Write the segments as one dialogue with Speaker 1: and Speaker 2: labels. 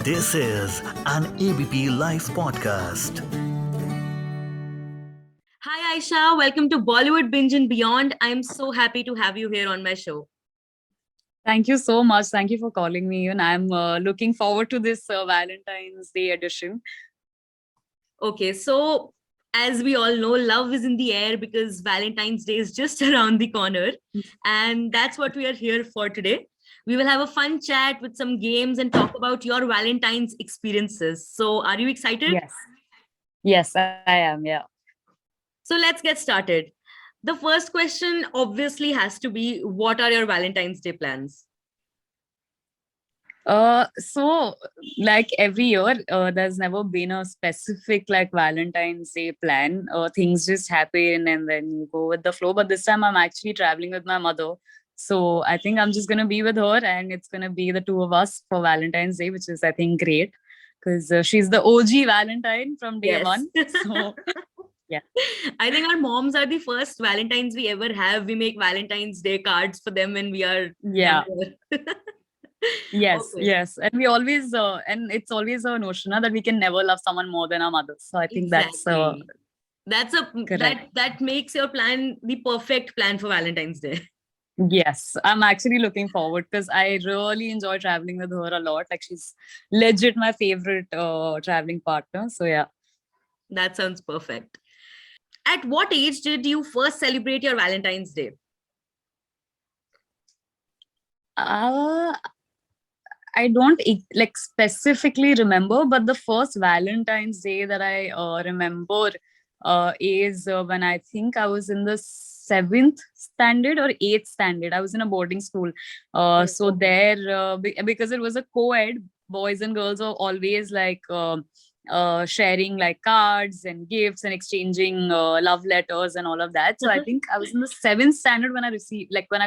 Speaker 1: This is an ABP Live Podcast.
Speaker 2: Hi, Aisha. Welcome to Bollywood Binge and Beyond. I'm so happy to have you here on my show.
Speaker 3: Thank you so much. Thank you for calling me. And I'm looking forward to this Valentine's Day edition.
Speaker 2: Okay, so as we all know, love is in the air because Valentine's Day is just around the corner. And that's what we are here for today. We will have a fun chat with some games and talk about your Valentine's experiences. So, are you excited?
Speaker 3: Yes. Yes, I am. Yeah.
Speaker 2: So, let's get started. The first question obviously has to be, what are your Valentine's Day plans?
Speaker 3: So like every year, there's never been a specific like Valentine's Day plan. Things just happen and then you go with the flow. But this time I'm actually traveling with my mother. So I think I'm just gonna be with her and it's gonna be the two of us for Valentine's Day, which is I think great because she's the OG Valentine from day one. So yeah.
Speaker 2: I think our moms are the first Valentines we ever have. We make Valentine's Day cards for them when we are younger.
Speaker 3: Yes,
Speaker 2: Okay.
Speaker 3: yes. And we always, and it's always a notion that we can never love someone more than our mothers. So I think
Speaker 2: Exactly.
Speaker 3: correct.
Speaker 2: That makes your plan the perfect plan for Valentine's Day.
Speaker 3: Yes, I'm actually looking forward because I really enjoy traveling with her a lot. Like she's legit my favorite traveling partner. So yeah.
Speaker 2: That sounds perfect. At what age did you first celebrate your Valentine's Day?
Speaker 3: I don't like specifically remember, but the first Valentine's Day that I remember is when I think I was in the 7th standard or 8th standard. I was in a boarding school. So there, because it was a co-ed, boys and girls are always like sharing like cards and gifts and exchanging love letters and all of that. So I think I was in the 7th standard when I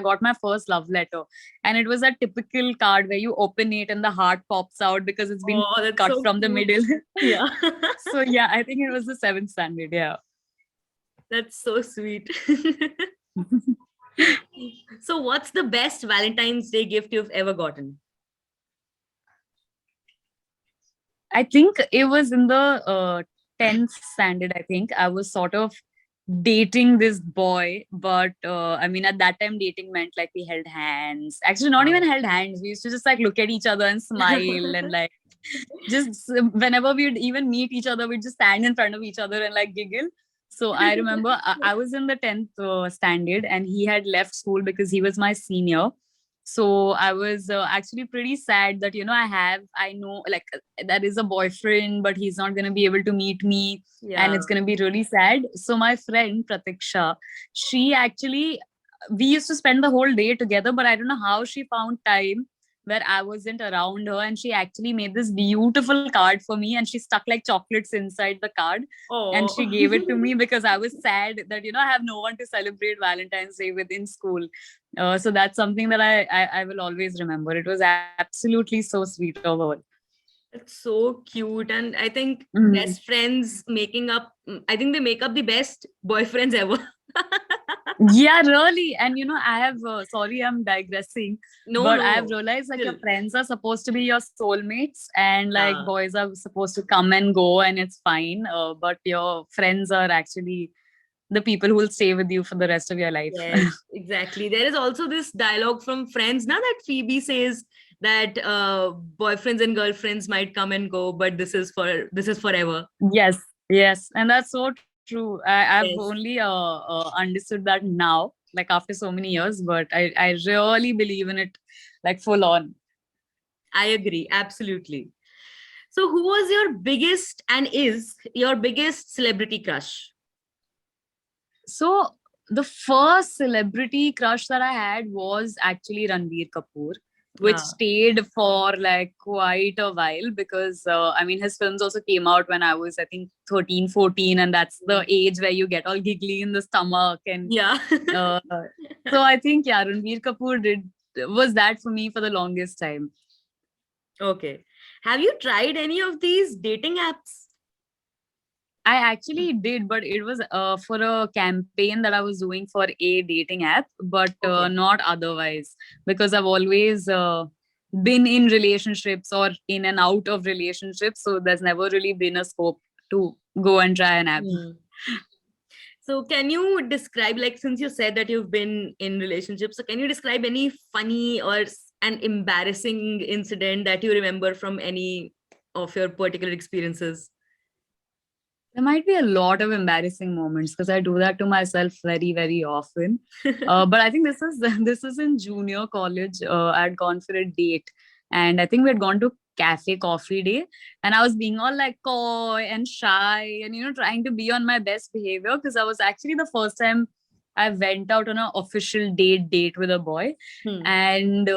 Speaker 3: got my first love letter. And it was a typical card where you open it and the heart pops out because it's been cut
Speaker 2: so
Speaker 3: from the
Speaker 2: cute.
Speaker 3: middle.
Speaker 2: Yeah.
Speaker 3: So yeah, I think it was the 7th standard. Yeah.
Speaker 2: That's so sweet. So what's the best Valentine's Day gift you've ever gotten?
Speaker 3: I think it was in the 10th standard. I think I was sort of dating this boy, but I mean, at that time, dating meant like we held hands. Actually, not even held hands. We used to just like look at each other and smile and like just whenever we'd even meet each other, we'd just stand in front of each other and like giggle. So I remember I was in the 10th standard and he had left school because he was my senior. So I was actually pretty sad that, I know like that is a boyfriend, but he's not going to be able to meet me. And it's going to be really sad. So my friend Pratiksha, she actually, we used to spend the whole day together, but I don't know how she found time where I wasn't around her. And she actually made this beautiful card for me and she stuck like chocolates inside the card. And she gave it to me because I was sad that, I have no one to celebrate Valentine's Day with in school. So that's something that I will always remember. It was absolutely so sweet overall.
Speaker 2: It's so cute. And I think best friends I think they make up the best boyfriends ever.
Speaker 3: Yeah, really. And I have sorry, I'm digressing. I have realized like your friends are supposed to be your soulmates and like boys are supposed to come and go and it's fine. But your friends are actually the people who will stay with you for the rest of your life.
Speaker 2: Yes, exactly. There is also this dialogue from Friends now that Phoebe says that boyfriends and girlfriends might come and go, but this is forever.
Speaker 3: Yes, and that's so true. I've only understood that now, like after so many years, but I really believe in it, like full on.
Speaker 2: I agree, absolutely. So, who was your biggest and is your biggest celebrity crush?
Speaker 3: So the first celebrity crush that I had was actually Ranbir Kapoor, which stayed for like quite a while because I mean his films also came out when I was I think 13, 14 and that's the age where you get all giggly in the stomach and so I think Ranbir Kapoor was that for me for the longest time.
Speaker 2: Okay. Have you tried any of these dating apps?
Speaker 3: I actually did, but it was for a campaign that I was doing for a dating app, but not otherwise because I've always been in relationships or in and out of relationships, so there's never really been a scope to go and try and have.
Speaker 2: So can you describe, like, since you said that you've been in relationships, so can you describe any funny or an embarrassing incident that you remember from any of your particular experiences?
Speaker 3: There might be a lot of embarrassing moments because I do that to myself very, very often. But I think this is in junior college. I had gone for a date, and I think we had gone to cafe coffee day, and I was being all like coy and shy, and trying to be on my best behavior because I was actually the first time I went out on an official date with a boy, and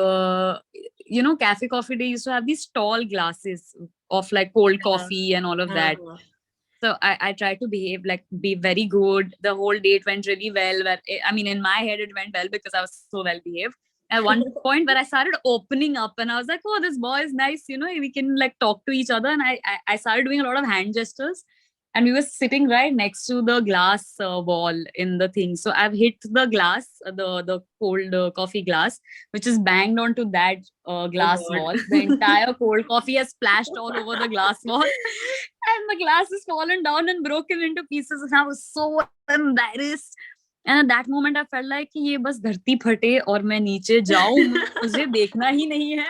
Speaker 3: cafe coffee day used to have these tall glasses of like cold coffee and all of that. So I tried to be very good. The whole date went really well. I mean, in my head, it went well because I was so well behaved. At one point where I started opening up and I was like, oh, this boy is nice. We can like talk to each other. And I started doing a lot of hand gestures. And we were sitting right next to the glass wall in the thing. So I've hit the glass, the cold coffee glass, which is banged onto that glass wall. The entire cold coffee has splashed all over the glass wall. And the glass has fallen down and broken into pieces. And I was so embarrassed. And at that moment, I felt like ये बस धरती फटे और मैं नीचे जाऊं. मुझे देखना ही नहीं है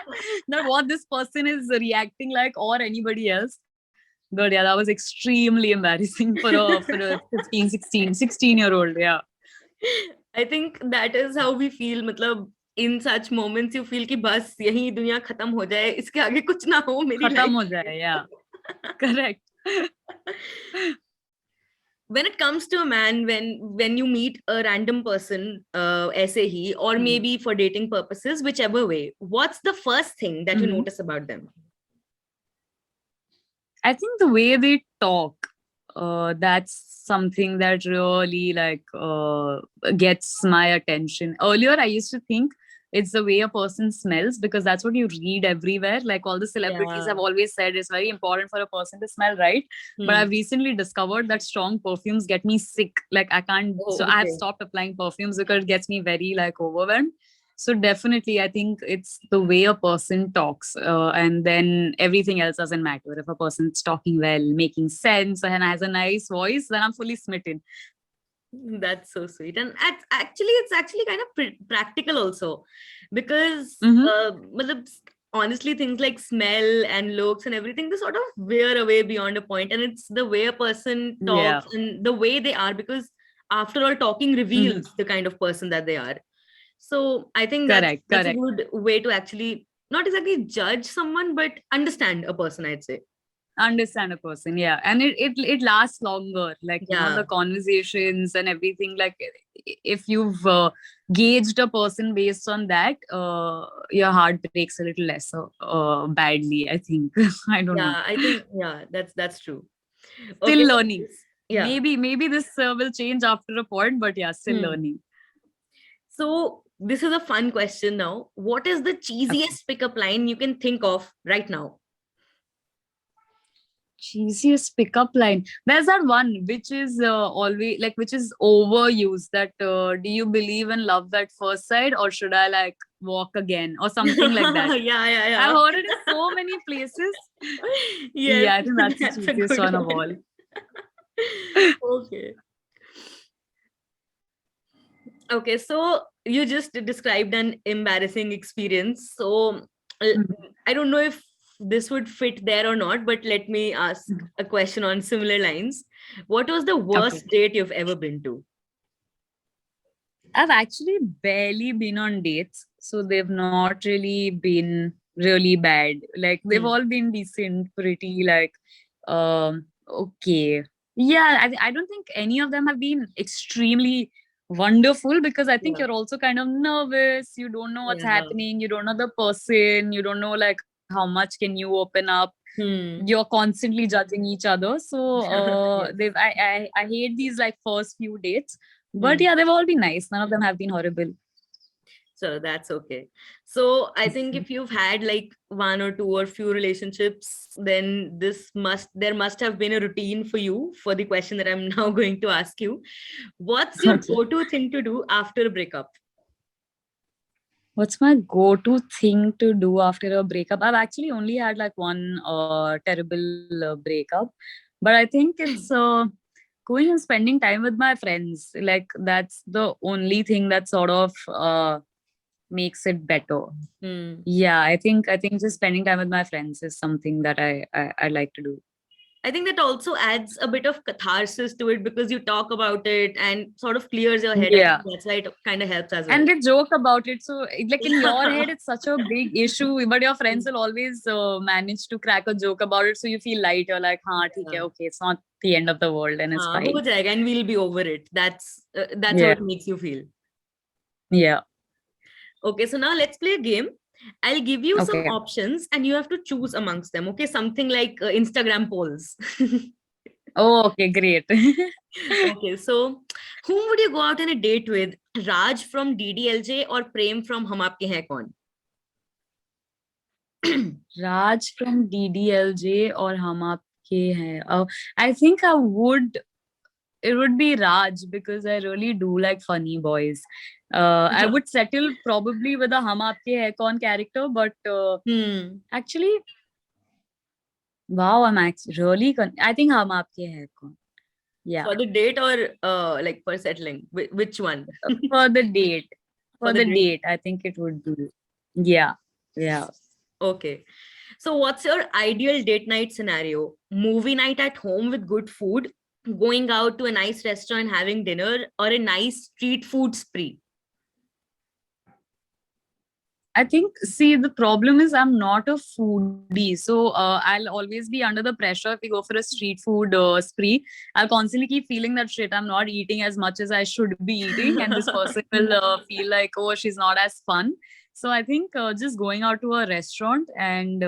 Speaker 3: that what this person is reacting like or anybody else. But yeah, that was extremely embarrassing for a 16-year-old. Yeah.
Speaker 2: I think that is how we feel. मतलब in such moments you feel कि बस यही दुनिया खत्म हो जाए, इसके आगे कुछ ना हो मेरी life.
Speaker 3: खत्म हो जाए, yeah. Correct.
Speaker 2: When it comes to a man, when you meet a random person, ऐसे ही, or maybe for dating purposes, whichever way, what's the first thing that you notice about them?
Speaker 3: I think the way they talk, that's something that really gets my attention. Earlier, I used to think it's the way a person smells because that's what you read everywhere. Like all the celebrities have always said it's very important for a person to smell right. But I've recently discovered that strong perfumes get me sick. Like I can't. I have stopped applying perfumes because it gets me very overwhelmed. So definitely, I think it's the way a person talks, and then everything else doesn't matter. If a person's talking well, making sense, and has a nice voice, then I'm fully smitten.
Speaker 2: That's so sweet. And it's actually kind of practical also, because honestly, things like smell and looks and everything, they sort of wear away beyond a point, and it's the way a person talks and the way they are, because after all, talking reveals the kind of person that they are. So I think that's a good way to actually not exactly judge someone, but understand a person, I'd say.
Speaker 3: Understand a person, yeah. And it lasts longer, like the conversations and everything. Like if you've gauged a person based on that, your heart breaks a little lesser badly, I think. I don't know.
Speaker 2: I think that's true.
Speaker 3: Still learning. Maybe this will change after a point, but still learning.
Speaker 2: So this is a fun question now. What is the cheesiest pickup line you can think of right now?
Speaker 3: Cheesiest pickup line. There's that one which is always which is overused. That do you believe in love at first sight, or should I walk again, or something like that?
Speaker 2: Yeah.
Speaker 3: I've heard it in so many places. Yeah, I think that's the cheesiest one of all.
Speaker 2: Okay, so you just described an embarrassing experience. So I don't know if this would fit there or not, but let me ask a question on similar lines. What was the worst date you've ever been to?
Speaker 3: I've actually barely been on dates, so they've not really been really bad. Like they've all been decent, pretty okay. Yeah, I don't think any of them have been extremely wonderful, because I think you're also kind of nervous. You don't know what's happening. You don't know the person. You don't know how much can you open up. You're constantly judging each other. So I hate these first few dates. But they've all been nice. None of them have been horrible.
Speaker 2: So that's okay. So I think if you've had one or two or few relationships, then there must have been a routine for you for the question that I'm now going to ask you. What's your go-to thing to do after a breakup?
Speaker 3: What's my go-to thing to do after a breakup? I've actually only had like one terrible breakup, but I think it's going and spending time with my friends. Like that's the only thing that sort of makes it better.
Speaker 2: Hmm.
Speaker 3: Yeah, I think just spending time with my friends is something that I like to do.
Speaker 2: I think that also adds a bit of catharsis to it because you talk about it and sort of clears your head. I think
Speaker 3: Yeah.
Speaker 2: that's why it kind of helps as well.
Speaker 3: And they joke about it. So, like in your
Speaker 2: Yeah.
Speaker 3: head, it's such a big issue, but your friends will always manage to crack a joke about it. So you feel light. You're like, "Haan, theek hai, okay, it's not the end of the world, and it's
Speaker 2: हो
Speaker 3: fine."
Speaker 2: जाएगा and we'll be over it. That's how
Speaker 3: Yeah,
Speaker 2: it makes you feel.
Speaker 3: yeah.
Speaker 2: Okay, so now let's play a game. I'll give you some
Speaker 3: Okay.
Speaker 2: options and you have to choose amongst them. Okay, something like Instagram polls.
Speaker 3: Oh, okay, great.
Speaker 2: Okay, so whom would you go out on a date with? Raj from DDLJ or Prem from Hum Aapke Hain Kaun?
Speaker 3: Raj from DDLJ or Hum Aapke Hain? Oh, I think it would be Raj because I really do like funny boys. I would settle probably with a Hum Aapke Hai Kaun character, but
Speaker 2: Hmm.
Speaker 3: actually, wow, I'm actually really I think Hum Aapke Hai Kaun. Yeah,
Speaker 2: For the date or like for settling? Which one?
Speaker 3: for the date.
Speaker 2: For
Speaker 3: For
Speaker 2: the
Speaker 3: the
Speaker 2: date.
Speaker 3: date, I think it would be. Yeah, yeah.
Speaker 2: Okay. So what's your ideal date night scenario? Movie night at home with good food, going out to a nice restaurant having dinner, or a nice street food spree?
Speaker 3: I think, see, the problem is I'm not a foodie. So I'll always be under the pressure if we go for a street food spree. I'll constantly keep feeling that shit, I'm not eating as much as I should be eating. And this person will feel like, oh, she's not as fun. So I think just going out to a restaurant and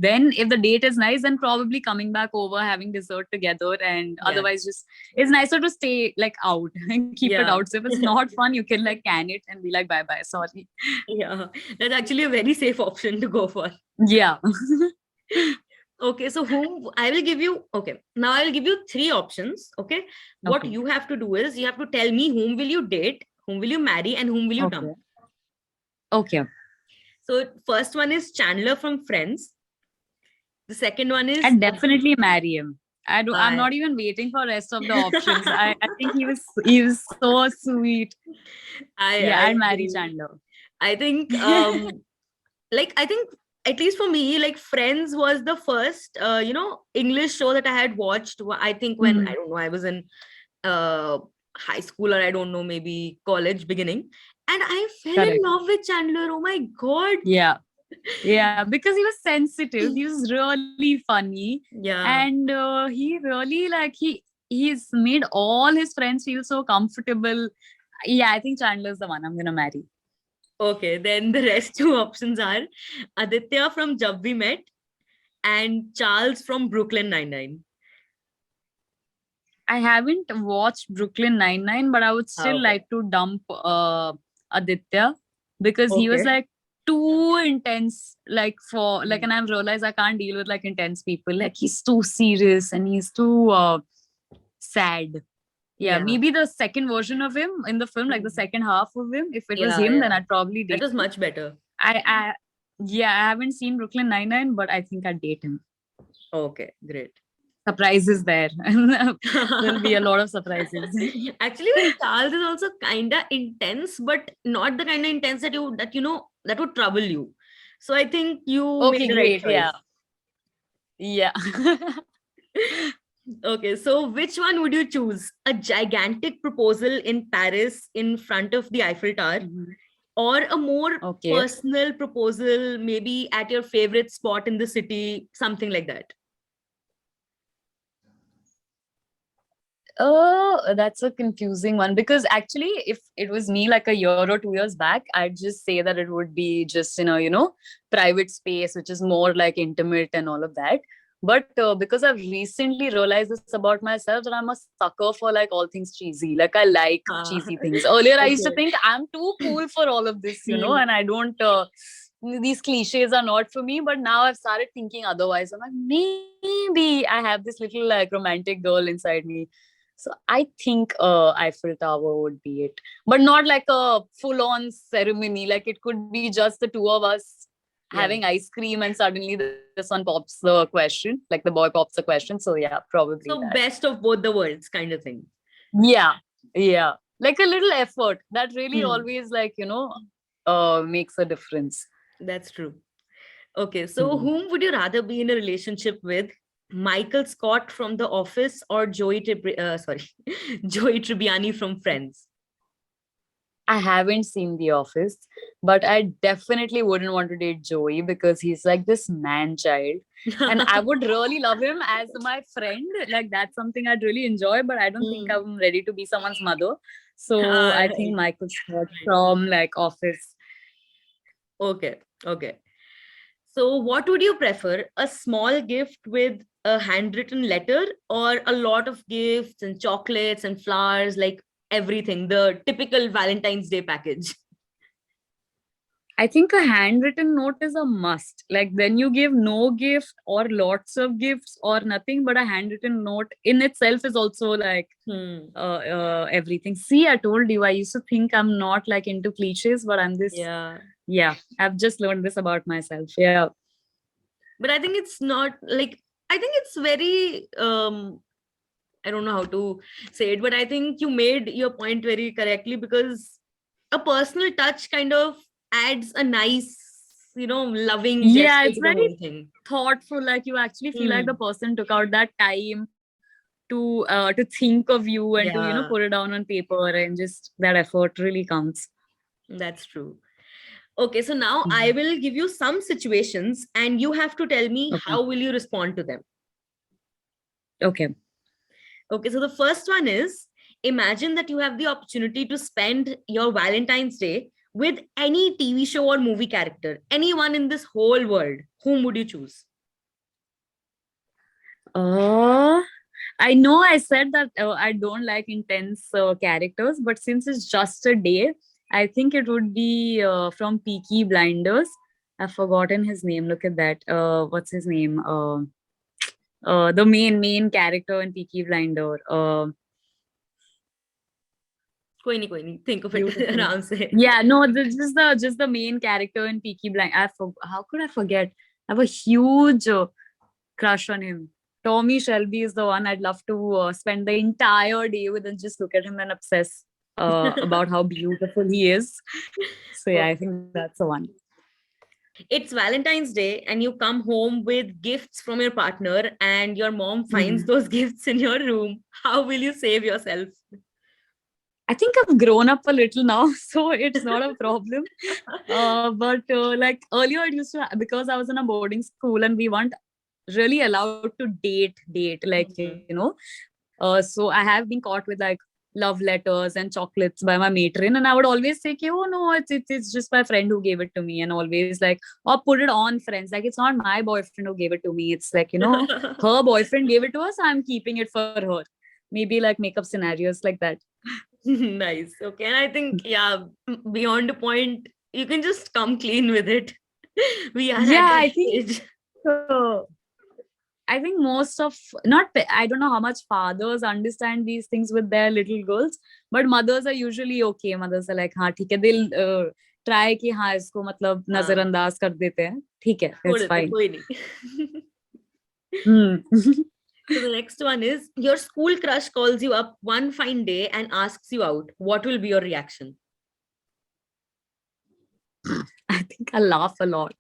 Speaker 3: then if the date is nice, then probably coming back over, having dessert together. And
Speaker 2: Yeah.
Speaker 3: otherwise, just it's nicer to stay like out and keep it
Speaker 2: Yeah.
Speaker 3: out. So if it's not fun, you can like can it and be like, bye bye, sorry.
Speaker 2: Yeah. That's actually a very safe option to go for.
Speaker 3: Yeah.
Speaker 2: Okay, so whom I will give you, okay, now I will give you three options. Okay. What
Speaker 3: Okay.
Speaker 2: you have to do is you have to tell me whom will you date, whom will you marry, and whom will you dump.
Speaker 3: Okay. Okay.
Speaker 2: So first one is Chandler from Friends. The second one is
Speaker 3: I'd definitely marry him. I'm
Speaker 2: I
Speaker 3: not even waiting for rest of the options. I think he was so sweet. Yeah,
Speaker 2: I
Speaker 3: I'd marry
Speaker 2: agree.
Speaker 3: Chandler.
Speaker 2: I think like I think at least for me, like Friends was the first English show that I had watched. I think when I
Speaker 3: Mhm.
Speaker 2: don't know, I was in uh high school or I don't know, maybe college beginning. And I fell in
Speaker 3: Correct.
Speaker 2: love with Chandler. Oh my god.
Speaker 3: Yeah. Yeah, because he was sensitive. He was really funny,
Speaker 2: Yeah.
Speaker 3: and he really he's made all his friends feel so comfortable. Yeah, I think Chandler's the one I'm gonna marry.
Speaker 2: Okay. Then the rest two options are Aditya from Jab We Met and Charles from Brooklyn Nine-Nine.
Speaker 3: I haven't watched Brooklyn Nine-Nine, but I would still
Speaker 2: Okay.
Speaker 3: like to dump Aditya because he was
Speaker 2: Okay.
Speaker 3: like too intense. Like for like, and I've realized I can't deal with like intense people. Like he's too serious and he's too sad. Yeah,
Speaker 2: Yeah.
Speaker 3: maybe the second version of him in the film, like the second half of him. If it was
Speaker 2: Yeah.
Speaker 3: him, then
Speaker 2: Yeah.
Speaker 3: I'd probably
Speaker 2: That
Speaker 3: date
Speaker 2: was
Speaker 3: him.
Speaker 2: much better.
Speaker 3: I yeah, I haven't seen Brooklyn Nine-Nine, but I think I'd date him.
Speaker 2: Okay. Great.
Speaker 3: Surprises there. There'll be a lot of surprises.
Speaker 2: Actually, with Charles is also kind of intense, but not the kind of intense that would trouble you. So I think you
Speaker 3: Okay,
Speaker 2: made the right
Speaker 3: great. Yeah.
Speaker 2: choice.
Speaker 3: Yeah.
Speaker 2: Okay, so which one would you choose? A gigantic proposal in Paris in front of the Eiffel Tower,
Speaker 3: Mhm.
Speaker 2: or a more
Speaker 3: Okay.
Speaker 2: personal proposal, maybe at your favorite spot in the city, something like that?
Speaker 3: Oh, that's a confusing one because actually, if it was me like a year or 2 years back, I'd just say that it would be just in a, private space, which is more like intimate and all of that. But because I've recently realized this about myself, that I'm a sucker for like all things cheesy. Like I like
Speaker 2: Ah,
Speaker 3: cheesy things. Earlier, I used to
Speaker 2: okay.
Speaker 3: think I'm too cool for all of this,
Speaker 2: Hmm.
Speaker 3: and I don't. These cliches are not for me. But now I've started thinking otherwise. I'm like, maybe I have this little like romantic girl inside me. So I think Eiffel Tower would be it, but not like a full-on ceremony. Like it could be just the two of us having
Speaker 2: Yeah.
Speaker 3: ice cream, and suddenly the son pops the question, like the boy pops the question. So yeah, probably
Speaker 2: So
Speaker 3: that.
Speaker 2: best of both the worlds kind of thing.
Speaker 3: Yeah, yeah, like a little effort that really
Speaker 2: Hmm.
Speaker 3: always makes a difference.
Speaker 2: That's true. Okay, so
Speaker 3: Hmm.
Speaker 2: whom would you rather be in a relationship with? Michael Scott from The Office or Joey Tribbiani from Friends?
Speaker 3: I haven't seen The Office, but I definitely wouldn't want to date Joey because he's like this man child. And I would really love him as my friend. Like that's something I'd really enjoy, but I don't think
Speaker 2: Hmm.
Speaker 3: I'm ready to be someone's mother. So I think
Speaker 2: Right.
Speaker 3: Michael Scott from like Office.
Speaker 2: Okay, okay. So, what would you prefer? A small gift with a handwritten letter or a lot of gifts and chocolates and flowers, like everything, the typical Valentine's Day package?
Speaker 3: I think a handwritten note is a must. Like then you give no gift or lots of gifts or nothing, but a handwritten note in itself is also like
Speaker 2: Hmm.
Speaker 3: everything. See, I told you, I used to think I'm not like into cliches, but I'm this.
Speaker 2: Yeah.
Speaker 3: Yeah, I've just learned this about myself. Yeah.
Speaker 2: But I think it's not like, I think it's very, I don't know how to say it, but I think you made your point very correctly because a personal touch kind of adds a nice, loving
Speaker 3: Yeah,
Speaker 2: gesture
Speaker 3: it's
Speaker 2: to the
Speaker 3: very
Speaker 2: whole thing.
Speaker 3: thoughtful. Like you actually feel like the
Speaker 2: Hmm.
Speaker 3: person took out that time to think of you and to
Speaker 2: Yeah,
Speaker 3: put it down on paper, and just that effort really counts.
Speaker 2: that's true. Okay, so now I
Speaker 3: Mhm.
Speaker 2: will give you some situations and you have to tell me
Speaker 3: Okay.
Speaker 2: how will you respond to them.
Speaker 3: Okay.
Speaker 2: Okay, so the first one is, imagine that you have the opportunity to spend your Valentine's Day with any TV show or movie character, anyone in this whole world. Whom would you choose?
Speaker 3: Uh, I know I said that I don't like intense characters, but since it's just a day, I think it would be from Peaky Blinders. I've forgotten his name. Look at that. What's his name? The main character in Peaky Blinder.
Speaker 2: कोई नहीं, think of it
Speaker 3: Beautiful.
Speaker 2: आराम से.
Speaker 3: Yeah, no, just the main character in Peaky Blind. How could I forget? I have a huge crush on him. Tommy Shelby is the one I'd love to spend the entire day with and just look at him and obsess about how beautiful he is. So yeah, I
Speaker 2: Okay.
Speaker 3: think that's the one.
Speaker 2: It's Valentine's Day and you come home with gifts from your partner and your mom finds
Speaker 3: Mhm.
Speaker 2: those gifts in your room. How will you save yourself?
Speaker 3: I think I've grown up a little now, so it's not a problem. But like earlier, it used to because I was in a boarding school and we weren't really allowed to date, like
Speaker 2: Mhm.
Speaker 3: So I have been caught with like love letters and chocolates by my matron, and I would always say, "Oh no, it's just my friend who gave it to me," and always like, or put it on friends. Like it's not my boyfriend who gave it to me. It's like her boyfriend gave it to us. I'm keeping it for her. Maybe like make up scenarios like that.
Speaker 2: Nice. Okay. And I think, yeah, beyond a point, you can just come clean with it. We are at
Speaker 3: Yeah,
Speaker 2: that
Speaker 3: I think.
Speaker 2: stage.
Speaker 3: I think most of not I don't know how much fathers understand these things with their little girls, but mothers are usually okay. Mothers are like, हाँ ठीक है, they'll try कि हाँ इसको मतलब
Speaker 2: हाँ,
Speaker 3: नजरअंदाज कर देते हैं, ठीक है,
Speaker 2: छोड़
Speaker 3: that's
Speaker 2: देते,
Speaker 3: fine.
Speaker 2: कोई नहीं.
Speaker 3: Hmm.
Speaker 2: So the next one is, your school crush calls you up one fine day and asks you out. What will be your reaction?
Speaker 3: I think I laugh a lot.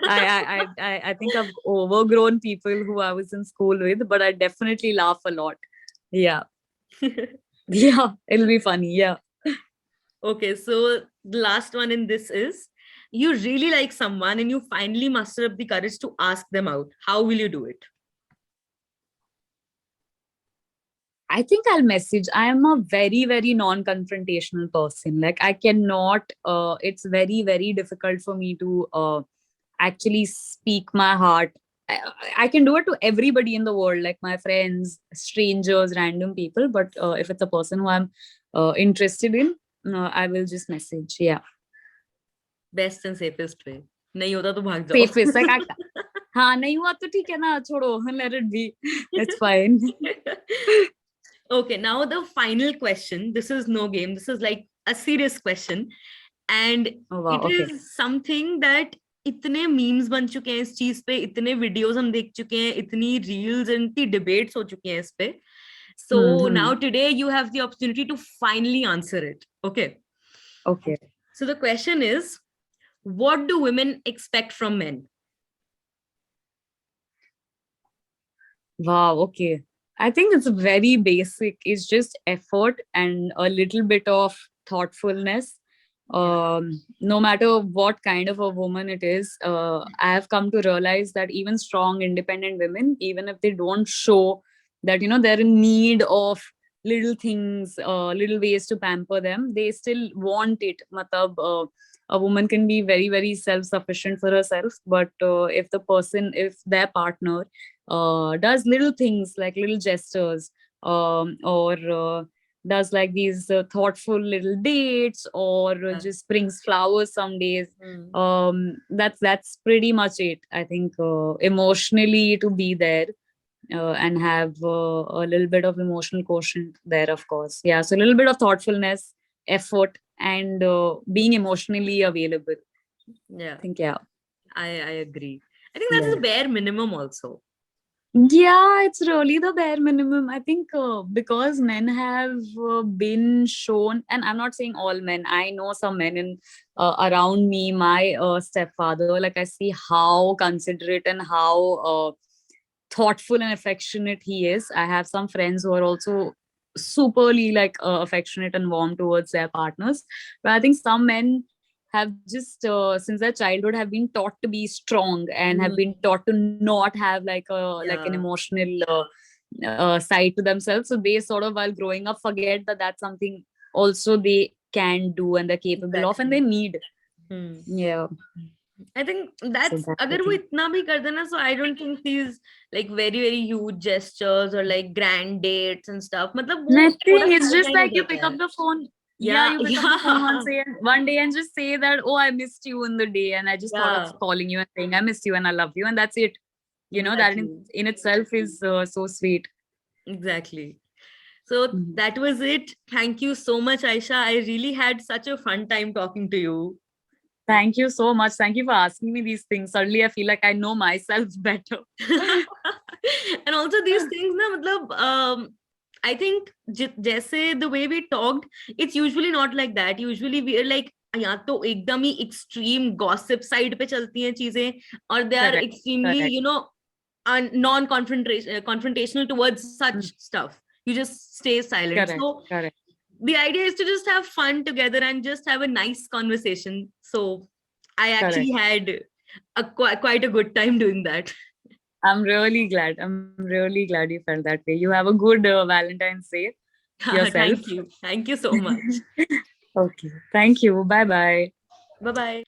Speaker 3: I think I've overgrown people who I was in school with, but I definitely laugh a lot. Yeah, yeah, it'll be funny. Yeah.
Speaker 2: Okay, so the last one in this is, you really like someone and you finally muster up the courage to ask them out. How will you do it?
Speaker 3: I think I'll message. I am a very, very non-confrontational person. Like I cannot, it's very, very difficult for me to actually speak my heart. I, I can do it to everybody in the world, like my friends, strangers, random people. But if it's a person who I'm interested in, I will just message. Yeah.
Speaker 2: Best and safest way. नहीं होता तो भाग जाओ.
Speaker 3: Safest. Like, हाँ नहीं हुआ तो ठीक है ना, छोड़ो, let it be. It's fine.
Speaker 2: Okay, now the final question. This is no game. This is like a serious question. And
Speaker 3: Oh wow,
Speaker 2: it
Speaker 3: okay.
Speaker 2: is something that इतने मीम्स बन चुके हैं इस चीज पे, इतने वीडियोस हम देख चुके हैं, इतनी रील्स एंड इतनी डिबेट्स हो चुकी हैं इस पे. So now
Speaker 3: Mm-hmm.
Speaker 2: today you have the opportunity to finally answer it. Okay.
Speaker 3: Okay.
Speaker 2: So the question is, what do women expect from men?
Speaker 3: Wow, okay. I think it's very basic. It's just effort and a little bit of thoughtfulness.
Speaker 2: Yeah.
Speaker 3: No matter what kind of a woman it is, I have come to realize that even strong, independent women, even if they don't show that, they're in need of little things, little ways to pamper them, they still want it. Matlab, a woman can be very, very self-sufficient for herself, but if their partner does little things like little gestures, or does like these thoughtful little dates, or
Speaker 2: Yeah.
Speaker 3: just brings flowers some days,
Speaker 2: Hmm.
Speaker 3: that's pretty much it. I think emotionally to be there, and have a little bit of emotional quotient there, of course. Yeah, so a little bit of thoughtfulness, effort, and being emotionally available.
Speaker 2: Yeah,
Speaker 3: I think, yeah.
Speaker 2: I agree. I think that's
Speaker 3: Yeah.
Speaker 2: the bare minimum also.
Speaker 3: Yeah, it's really the bare minimum. I think because men have been shown, and I'm not saying all men. I know some men in around me. My stepfather, like I see how considerate and how thoughtful and affectionate he is. I have some friends who are also superly like affectionate and warm towards their partners. But I think some men have just since their childhood have been taught to be strong and have been
Speaker 2: Hmm.
Speaker 3: taught to not have like an
Speaker 2: Yeah,
Speaker 3: emotional side to themselves. So they sort of while growing up forget that that's something also they can do and they're capable of and they
Speaker 2: exactly.
Speaker 3: need.
Speaker 2: Hmm.
Speaker 3: Yeah.
Speaker 2: I think
Speaker 3: So
Speaker 2: that's
Speaker 3: that's the
Speaker 2: अगर वो
Speaker 3: thing.
Speaker 2: इतना भी कर देना, so I don't think these like very very huge gestures or like grand dates and stuff. मतलब वो थोड़ा
Speaker 3: Nothing. It's just
Speaker 2: sideline हो
Speaker 3: like you
Speaker 2: जाता
Speaker 3: pick
Speaker 2: है.
Speaker 3: up the phone. Yeah,
Speaker 2: Yeah,
Speaker 3: you pick up the phone
Speaker 2: yeah,
Speaker 3: one day and just say that, oh, I missed you in the day, and I just thought of
Speaker 2: yeah,
Speaker 3: calling you and saying I missed you and I love you, and that's it. That
Speaker 2: exactly,
Speaker 3: in itself is so sweet.
Speaker 2: exactly. So
Speaker 3: Mhm.
Speaker 2: that was it. Thank you so much, Aisha. I really had such a fun time talking to you.
Speaker 3: Thank you so much. Thank you for asking me these things. Suddenly, I feel like I know myself better.
Speaker 2: And also these things na matlab I think जैसे the way we talked, it's usually not like that. Usually we are like या तो एकदम ही extreme gossip side पे चलती हैं चीजें, or they are
Speaker 3: Correct.
Speaker 2: extremely
Speaker 3: Correct.
Speaker 2: confrontational towards such
Speaker 3: Mm.
Speaker 2: stuff. You just stay silent.
Speaker 3: Correct.
Speaker 2: So
Speaker 3: Correct.
Speaker 2: the idea is to just have fun together and just have a nice conversation. So I actually
Speaker 3: Correct.
Speaker 2: had quite a good time doing that.
Speaker 3: I'm really glad. I'm really glad you felt that way. You have a good Valentine's Day yourself.
Speaker 2: Thank you. Thank you so much.
Speaker 3: Okay. Thank you. Bye bye.
Speaker 2: Bye bye.